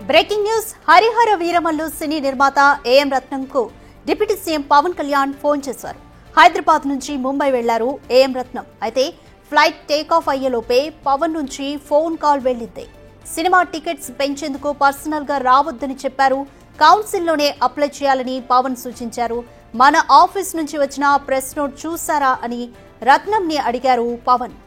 Breaking news. Harihara Veeramallu cine నిర్మాత AM రత్నంకు deputy CM Pawan Kalyan phone చేశారు. హైదరాబాద్ నుంచి ముంబై వెళ్లారు ఏఎం రత్నం. అయితే ఫ్లైట్ టేకాఫ్ అయ్యేలోపే పవన్ నుంచి ఫోన్ కాల్ వెళ్లింది. సినిమా టికెట్స్ పెంచేందుకు పర్సనల్ గా రావద్దని చెప్పారు. కౌన్సిల్లోనే అప్లై చేయాలని పవన్ సూచించారు. మన ఆఫీస్ నుంచి వచ్చిన ప్రెస్ నోట్ చూసారా అని రత్నంని అడిగారు పవన్.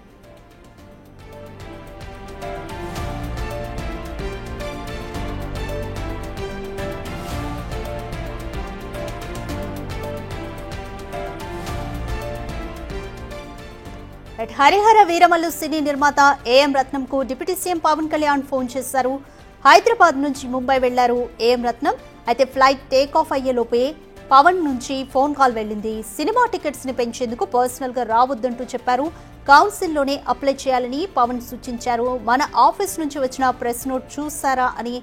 హరిహర వీరమల్లు సినీ నిర్మాత ఏఎం రత్నంకు deputy CM Pawan Kalyan phone చేశారు. హైదరాబాద్ నుంచి ముంబై వెళ్లారు ఏఎం రత్నం. అయితే ఫ్లైట్ టేకాఫ్ అయ్యేలోపే పవన్ నుంచి ఫోన్ కాల్ వెళ్లింది. సినిమా టికెట్స్ ని పెంచేందుకు పర్సనల్ గా రావద్దంటూ చెప్పారు. కౌన్సిల్లోనే అప్లై చేయాలని పవన్ సూచించారు. మన ఆఫీస్ నుంచి వచ్చిన ప్రెస్ నోట్ చూసారా అని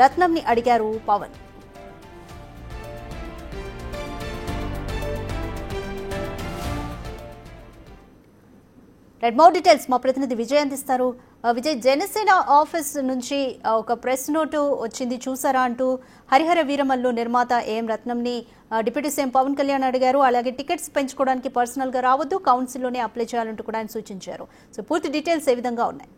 రత్నంని అడిగారు పవన్. మోర్ డీటెయిల్స్ మా ప్రతినిధి విజయ్ అందిస్తారు. విజయ్, జనసేన ఆఫీస్ నుంచి ఒక ప్రెస్ నోటు వచ్చింది చూసారా అంటూ హరిహర వీరమల్లు నిర్మాత ఏఎం రత్నంని డిప్యూటీ సీఎం పవన్ కళ్యాణ్ అడిగారు. అలాగే టికెట్స్ పెంచుకోవడానికి పర్సనల్ గా రావద్దు, కౌన్సిల్లోనే అప్లై చేయాలంటూ కూడా ఆయన సూచించారు. సో పూర్తి డీటెయిల్స్ ఏ విధంగా ఉన్నాయి?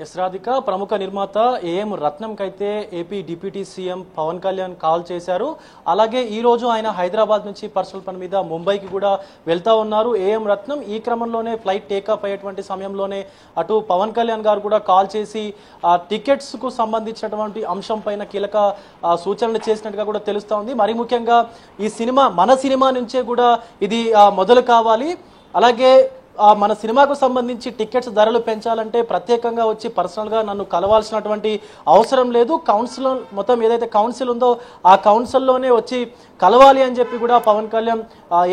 ఎస్ రాధిక, ప్రముఖ నిర్మాత ఏఎం రత్నంకైతే AP deputy CM Pawan Kalyan call చేశారు. అలాగే ఈ రోజు ఆయన హైదరాబాద్ నుంచి పర్సనల్ పని మీద ముంబైకి కూడా వెళ్తా ఉన్నారు ఏఎం రత్నం. ఈ క్రమంలోనే ఫ్లైట్ టేకాఫ్ అయ్యేటువంటి సమయంలోనే అటు పవన్ కళ్యాణ్ గారు కూడా కాల్ చేసి టికెట్స్ కు సంబంధించినటువంటి అంశం పైన కీలక సూచనలు చేసినట్టుగా కూడా తెలుస్తా ఉంది. మరి ముఖ్యంగా ఈ సినిమా మన సినిమా నుంచే కూడా ఇది మొదలు కావాలి. అలాగే మన సినిమాకు సంబంధించి టికెట్స్ ధరలు పెంచాలంటే ప్రత్యేకంగా వచ్చి పర్సనల్గా నన్ను కలవాల్సినటువంటి అవసరం లేదు. కౌన్సిల్ మొత్తం ఏదైతే కౌన్సిల్ ఉందో ఆ కౌన్సిల్లోనే వచ్చి కలవాలి అని చెప్పి కూడా పవన్ కళ్యాణ్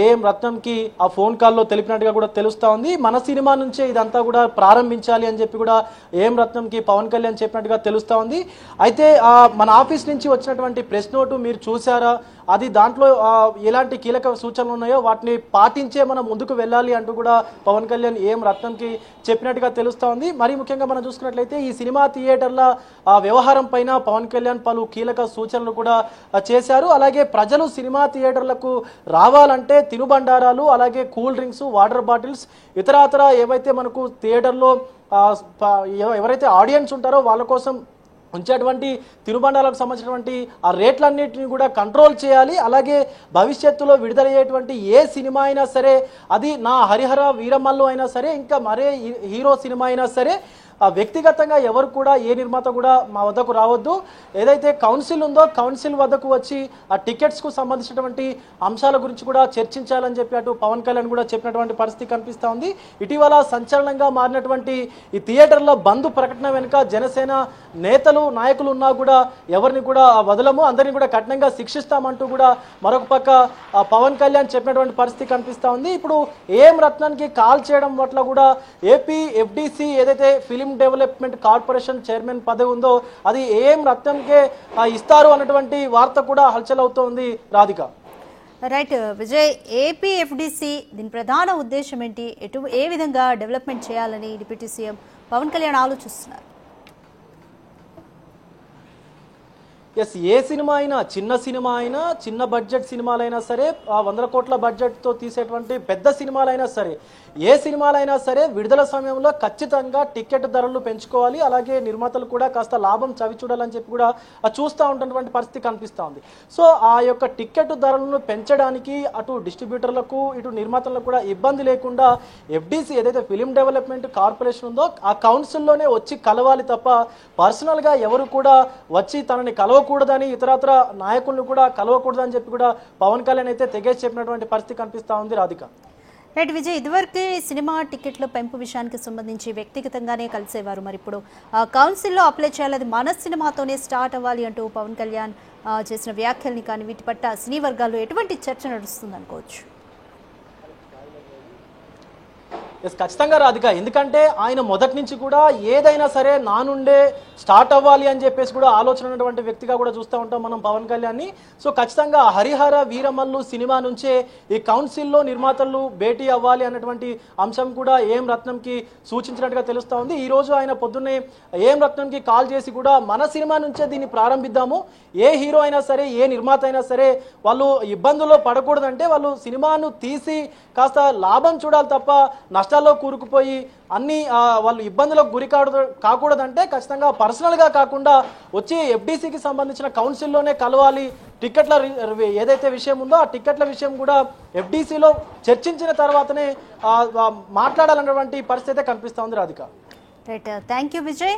ఏఎం రత్నంకి ఆ ఫోన్ కాల్లో తెలిపినట్టుగా కూడా తెలుస్తా ఉంది. మన సినిమా నుంచే ఇదంతా కూడా ప్రారంభించాలి అని చెప్పి కూడా ఏఎం రత్నంకి పవన్ కళ్యాణ్ చెప్పినట్టుగా తెలుస్తా ఉంది. అయితే మన ఆఫీస్ నుంచి వచ్చినటువంటి ప్రెస్ నోటు మీరు చూసారా, అది దాంట్లో ఎలాంటి కీలక సూచనలు ఉన్నాయో వాటిని పాటించే మనం ముందుకు వెళ్ళాలి అంటూ కూడా పవన్ కళ్యాణ్ ఏఎం రత్నంకి చెప్పినట్టుగా తెలుస్తా ఉంది. మరి ముఖ్యంగా మనం చూసుకున్నట్లయితే ఈ సినిమా థియేటర్ల వ్యవహారం పైన పవన్ కళ్యాణ్ పలు కీలక సూచనలు కూడా చేశారు. అలాగే ప్రజలు సినిమా థియేటర్లకు రావాలంటే తినుబండారాలు, అలాగే కూల్ డ్రింక్స్, వాటర్ బాటిల్స్, ఇతరాతర ఏవైతే మనకు థియేటర్లో ఎవరైతే ఆడియన్స్ ఉంటారో వాళ్ళ కోసం ఉంచేటువంటి తినుబండాలకు సంబంధించినటువంటి ఆ రేట్లన్నింటినీ కూడా కంట్రోల్ చేయాలి. అలాగే భవిష్యత్తులో విడుదలయ్యేటువంటి ఏ సినిమా అయినా సరే, అది నా హరిహర వీరమల్లు అయినా సరే, ఇంకా మరే హీరో సినిమా అయినా సరే, వ్యక్తిగతంగా ఎవరు కూడా ఏ నిర్మాత కూడా మా వద్దకు రావద్దు. ఏదైతే కౌన్సిల్ ఉందో కౌన్సిల్ వద్దకు వచ్చి ఆ టికెట్స్కు సంబంధించినటువంటి అంశాల గురించి కూడా చర్చించాలని చెప్పి అటు పవన్ కళ్యాణ్ కూడా చెప్పినటువంటి పరిస్థితి కనిపిస్తూ ఉంది. ఇటీవల సంచలనంగా మారినటువంటి ఈ థియేటర్ల బంద్ ప్రకటన వెనుక జనసేన నేతలు నాయకులు ఉన్నా కూడా ఎవరిని కూడా వదలము, అందరినీ కూడా కఠినంగా శిక్షిస్తామంటూ కూడా మరొక పక్క పవన్ కళ్యాణ్ చెప్పినటువంటి పరిస్థితి కనిపిస్తూ ఉంది. ఇప్పుడు ఏఎం రత్నానికి కాల్ చేయడం పట్ల కూడా ఏపీ ఎఫ్డిసి ఏదైతే ఫిలిం డెవలప్మెంట్ కార్పొరేషన్ చైర్మన్ పదవి ఉందో అది ఏఎం రత్నంకే ఇస్తారు అన్నటువంటి వార్త కూడా హల్చల్ అవుతోంది Radhika. Right Vijay, AP FDC దీని ప్రధాన ఉద్దేశం ఏంటి? ఏ విధంగా డెవలప్మెంట్ చేయాలని డిప్యూటీ సీఎం పవన్ కళ్యాణ్ ఆలోచిస్తున్నారు? ఎస్, ఏ సినిమా అయినా, చిన్న సినిమా అయినా, చిన్న బడ్జెట్ సినిమాలైనా సరే, 100 కోట్ల బడ్జెట్తో తీసేటువంటి పెద్ద సినిమాలైనా సరే, ఏ సినిమాలైనా సరే విడుదల సమయంలో ఖచ్చితంగా టికెట్ ధరలు పెంచుకోవాలి. అలాగే నిర్మాతలు కూడా కాస్త లాభం చవి చూడాలని చెప్పి కూడా చూస్తూ ఉంటున్నటువంటి పరిస్థితి కనిపిస్తూ ఉంది. సో ఆ యొక్క టికెట్ ధరలను పెంచడానికి అటు డిస్ట్రిబ్యూటర్లకు ఇటు నిర్మాతలకు కూడా ఇబ్బంది లేకుండా ఎఫ్డిసి ఏదైతే ఫిలిం డెవలప్మెంట్ కార్పొరేషన్ ఉందో ఆ కౌన్సిల్లోనే వచ్చి కలవాలి తప్ప పర్సనల్గా ఎవరు కూడా వచ్చి తనని కలవకూడదని, ఇతరత్ర నాయకులను కూడా కలవకూడదని చెప్పి కూడా పవన్ కళ్యాణ్ అయితే తెగేసి చెప్పినటువంటి పరిస్థితి కనిపిస్తూ ఉంది రాధిక. రైట్ విజయ్, ఇదివరకే సినిమా టికెట్ల పెంపు విషయానికి సంబంధించి వ్యక్తిగతంగానే కలిసేవారు. మరి ఇప్పుడు కౌన్సిల్లో అప్లై చేయాలి, అది మన సినిమాతోనే స్టార్ట్ అవ్వాలి అంటూ పవన్ కళ్యాణ్ చేసిన వ్యాఖ్యల్ని కానీ వీటి పట్ల సినీ వర్గాల్లో ఎటువంటి చర్చ నడుస్తుంది అనుకోవచ్చు? ఎస్ ఖచ్చితంగా రాధిక, ఎందుకంటే ఆయన మొదటి నుంచి కూడా ఏదైనా సరే నా నుండే స్టార్ట్ అవ్వాలి అని చెప్పేసి కూడా ఆలోచన ఉన్నటువంటి వ్యక్తిగా కూడా చూస్తూ ఉంటాం మనం పవన్ కళ్యాణ్ని. సో ఖచ్చితంగా హరిహర వీరమల్లు సినిమా నుంచే ఈ కౌన్సిల్లో నిర్మాతలు భేటీ అవ్వాలి అన్నటువంటి అంశం కూడా ఏఎం రత్నంకి సూచించినట్టుగా తెలుస్తూ ఉంది. ఈ రోజు ఆయన పొద్దున్నే ఏఎం రత్నంకి కాల్ చేసి కూడా మన సినిమా నుంచే దీన్ని ప్రారంభిద్దాము, ఏ హీరో అయినా సరే ఏ నిర్మాత అయినా సరే వాళ్ళు ఇబ్బందుల్లో పడకూడదంటే వాళ్ళు సినిమాను తీసి కాస్త లాభం చూడాలి తప్ప నష్టాల్లో కూరుకుపోయి అన్ని వాళ్ళు ఇబ్బందులకు గురి కాకూడదంటే ఖచ్చితంగా పర్సనల్గా కాకుండా వచ్చి ఎఫ్డీసీకి సంబంధించిన కౌన్సిల్లోనే కలవాలి. టికెట్ల ఏదైతే విషయం ఉందో ఆ టికెట్ల విషయం కూడా ఎఫ్డీసీలో చర్చించిన తర్వాతనే మాట్లాడాలన్నటువంటి పరిస్థితి కనిపిస్తూ ఉంది Radhika. Right, thank you Vijay.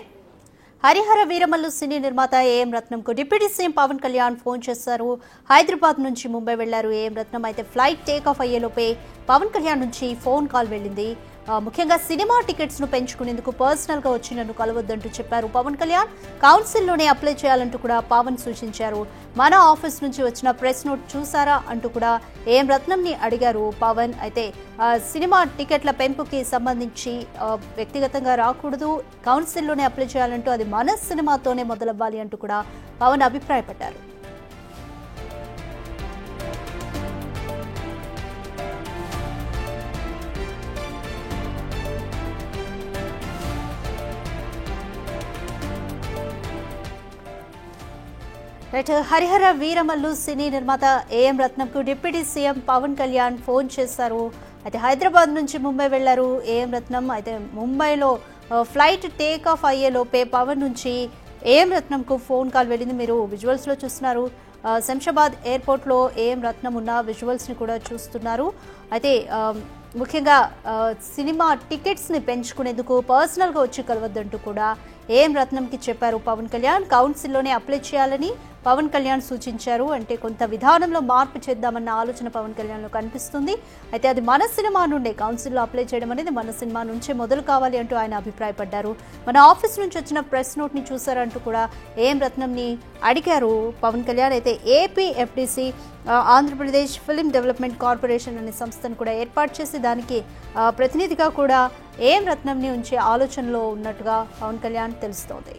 Harihara Veeramallu cine నిర్మాత ఏఎం రత్నంకు deputy CM Pawan Kalyan phone చేశారు. హైదరాబాద్ నుంచి ముంబై వెళ్లారు ఏఎం రత్నం. అయితే ఫ్లైట్ టేక్ ఆఫ్ అయ్యేలోపే పవన్ కళ్యాణ్ నుంచి ఫోన్ కాల్ వెళ్ళింది. ముఖ్యంగా సినిమా టికెట్స్ ను పెంచుకునేందుకు పర్సనల్ గా వచ్చి నన్ను కలవద్దంటూ చెప్పారు పవన్ కళ్యాణ్. కౌన్సిల్లోనే అప్లై చేయాలంటూ కూడా పవన్ సూచించారు. మన ఆఫీస్ నుంచి వచ్చిన ప్రెస్ నోట్ చూసారా అంటూ కూడా ఏఎం రత్నంని అడిగారు పవన్. అయితే సినిమా టికెట్ల పెంపుకి సంబంధించి వ్యక్తిగతంగా రాకూడదు, కౌన్సిల్లోనే అప్లై చేయాలంటూ అది మన సినిమాతోనే మొదలవ్వాలి అంటూ కూడా పవన్ అభిప్రాయపడ్డారు. రైట్, హరిహర వీరమల్లు సినీ నిర్మాత ఏఎం రత్నంకు deputy CM Pawan Kalyan phone చేశారు. అయితే హైదరాబాద్ నుంచి ముంబై వెళ్లారు ఏఎం రత్నం. అయితే ముంబైలో ఫ్లైట్ టేక్ ఆఫ్ అయ్యేలోపే పవన్ నుంచి ఏఎం రత్నంకు ఫోన్ కాల్ వెళ్ళింది. మీరు విజువల్స్లో చూస్తున్నారు. శంషాబాద్ ఎయిర్పోర్ట్లో ఏఎం రత్నం ఉన్న విజువల్స్ని కూడా చూస్తున్నారు. అయితే ముఖ్యంగా సినిమా టికెట్స్ని పెంచుకునేందుకు పర్సనల్గా వచ్చి కలవద్దంటూ కూడా ఏఎం రత్నంకి చెప్పారు పవన్ కళ్యాణ్. కౌన్సిల్లోనే అప్లై చేయాలని పవన్ కళ్యాణ్ సూచించారు. అంటే కొంత విధానంలో మార్పు చేద్దామన్న ఆలోచన పవన్ కళ్యాణ్లో కనిపిస్తుంది. అయితే అది మన సినిమా నుండే కౌన్సిల్లో అప్లై చేయడం అనేది మన సినిమా నుంచే మొదలు కావాలి అంటూ ఆయన అభిప్రాయపడ్డారు. మన ఆఫీస్ నుంచి వచ్చిన ప్రెస్ నోట్ని చూసారంటూ కూడా ఏఎం రత్నంని అడిగారు పవన్ కళ్యాణ్. అయితే AP FDC Andhra Pradesh film development corporation అనే సంస్థను కూడా ఏర్పాటు చేసి దానికి ప్రతినిధిగా కూడా ఏఎం రత్నంని ఉంచే ఆలోచనలో ఉన్నట్టుగా పవన్ కళ్యాణ్ తెలుస్తోంది.